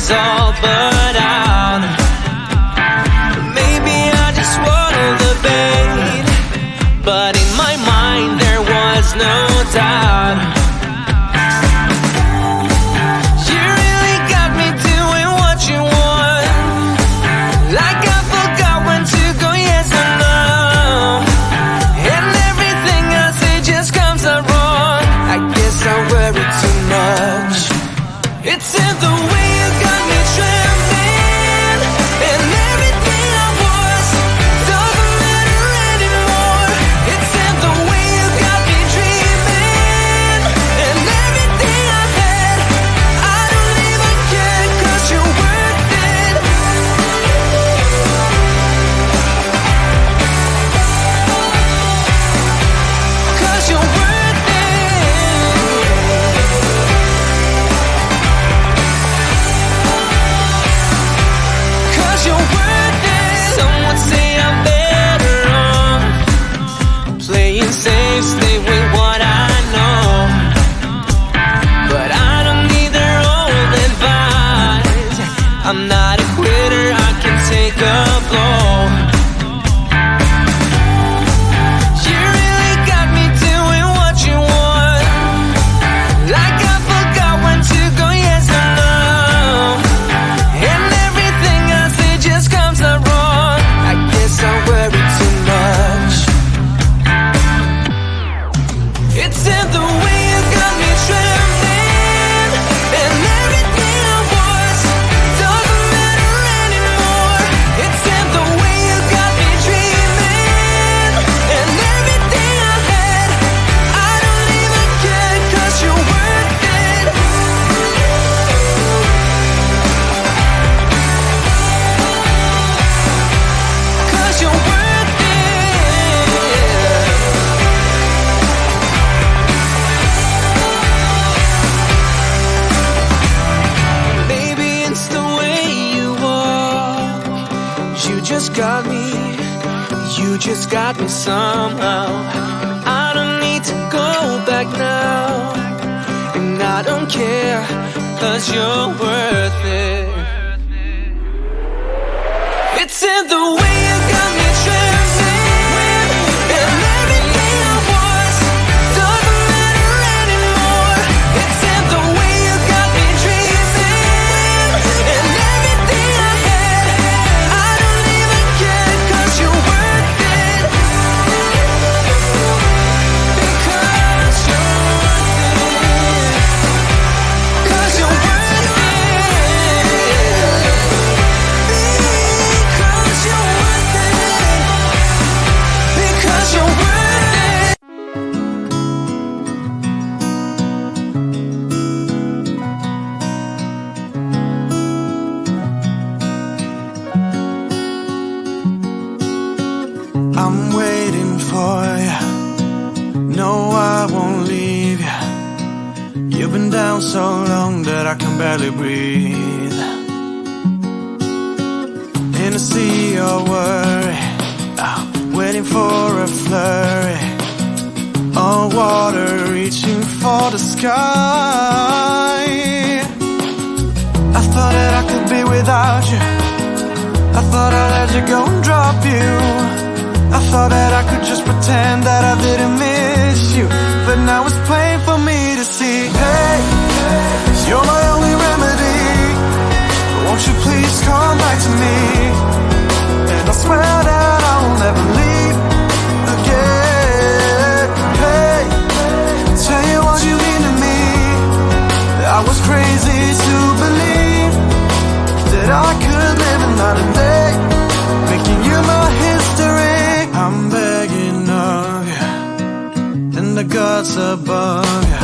was all but out. Maybe I just swallowed the bait, but in my mind there was no doubt. You really got me doing what you want, like I forgot when to go yes or no, and everything I say just comes out wrong. I guess I worry too much. It's in the way you got me trembling, and everything I was doesn't matter anymore. It's in the way you got me dreaming, and everything I had, I don't even care, 'cause you're worth it. 'Cause you're worth it. 'Cause you're worth it. Some would say I'm better off playing safe, stay with what I know, but I don't need their old advice. I'm not a quitter, I can take a blow. You really got me doing what you want, like I forgot when to go yes or no, and everything I say just comes out wrong. I guess I worry too much. It's in the way you got me trembling, and everything I was doesn't matter anymore. It's in the way you got me dreaming, and everything I had, I don't even care, 'cause you're worth it. 'Cause you're worth it. Maybe it's the way you walk. You just got me. You just got me somehow. I don't need to go back now, and I don't care, 'cause you're worth it. It's in the way you got me trembling, and everything I was doesn't matter anymore. It's in the way you got me dreaming, and everything I had, I don't even care, 'cause you're worth it. Because you're worth it. 'Cause you're worth it. Because you're worth it. Because you're worth it. I'm waiting for you. No, I won't leave you. You've been down so long that I can barely breathe. In a sea of worry, waiting for a flurry, all water reaching for the sky. I thought that I could be without you. I thought I'd let you go and drop you. I thought that I could just pretend that I didn't miss you, but now it's plain for me to see. Hey, you're my only remedy. Won't you please come back to me? And I swear that I will never leave again. Hey, tell you what you mean to me. I was crazy to believe that I could live another day, making you my history. I'm begging of you, and the gods above you,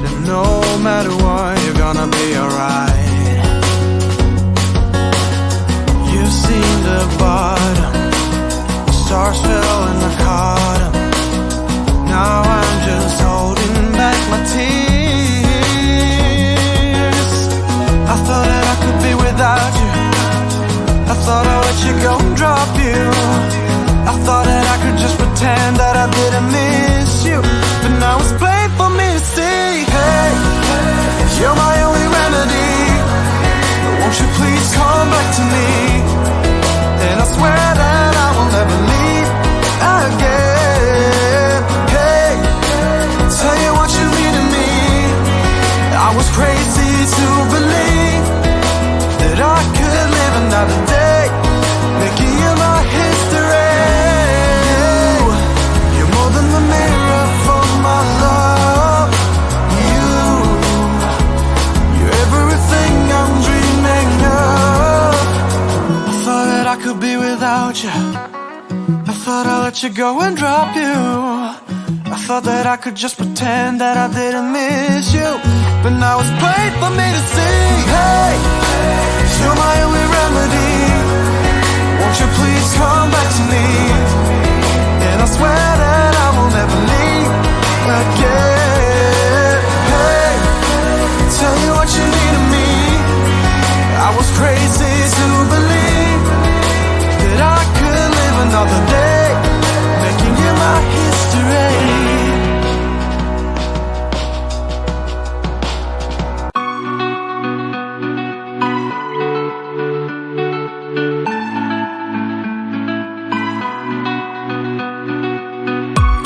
that no matter what, you're gonna be alright. You've seen the bottom, stars fell and I caught 'em. Now I'm just holding back my tears. I thought that I could be without you. I thought I'd let you go and drop you. I thought that I could just pretend that I didn't miss you, but now it's plain for me to see. Hey, you're my only remedy. to believe that I could live another day, making you my history. You're more than the mirror for my love. You're everything I'm dreaming of. I thought that I could be without you. I thought I'd let you go and drop you. I thought that I could just pretend that I didn't miss you, but now it's plain for me to see. Hey, you're my only remedy. Won't you please come back to me? And I swear that I will never leave again. Hey, tell you what you need of me. I was crazy to believe that I could live another day, making you my history.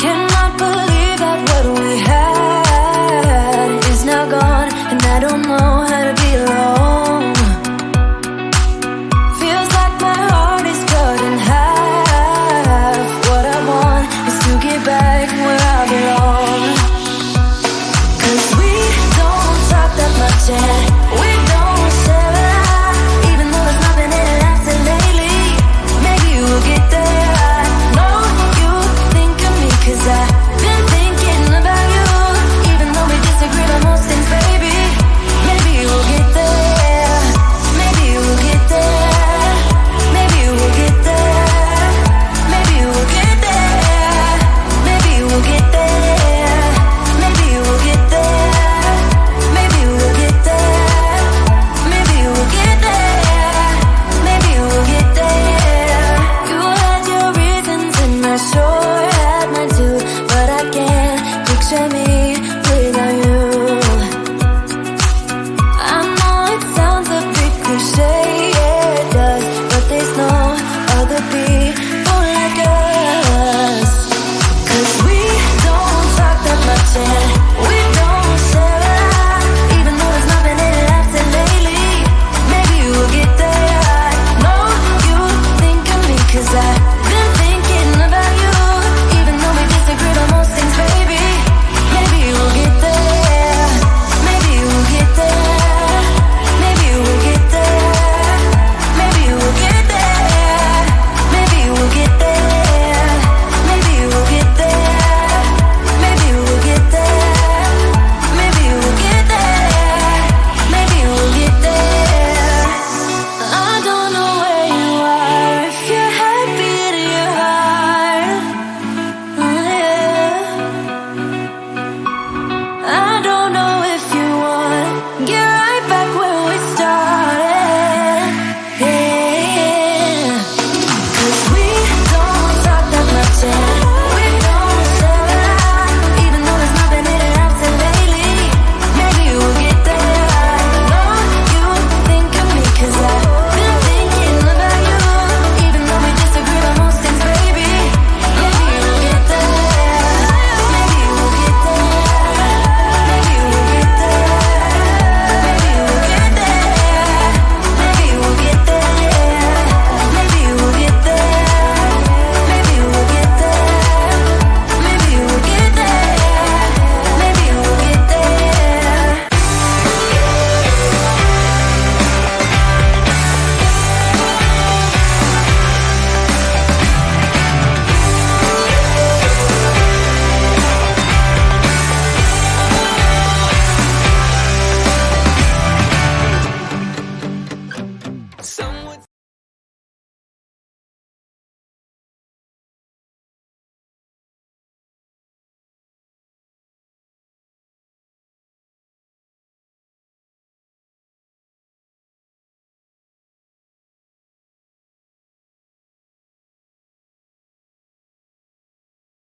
Cannot believe that what we had is now gone, and I don't know how to be alone. Feels like my heart is cut in half. What I want is to get back where I belong. 'Cause we don't talk that much and we don't share a lot, even though there's nothing in it lasting lately. Maybe we'll get there. I know you think of me 'cause I've been thinking about you, even though we disagree on most things, baby. Maybe we'll get there. Maybe we'll get there. Maybe we'll get there. Maybe we'll get there. Maybe we'll get there. Maybe we'll get there. Maybe we'll get there. Maybe we'll get there. Maybe we'll get there. You had your reasons and I sure had mine too, but I can't picture me without you. I know it sounds a bit cliche, yeah it does, but there's no other people like us. 'Cause we don't talk that much and we don't share a lot, even though there's nothing in it lasting lately. Maybe we'll get there. I know you think of me 'cause I've been thinking about you, even though we disagree on most things, baby. Maybe we'll get there. Maybe we'll get there. Maybe we'll get there. Maybe we'll get there. Maybe we'll get there. Maybe we'll get there. Maybe we'll get there. Maybe we'll get there. Maybe we'll get there. I don't know where you are, if you're happy in your heart. Yeah. I don't know if you want get right back where we started.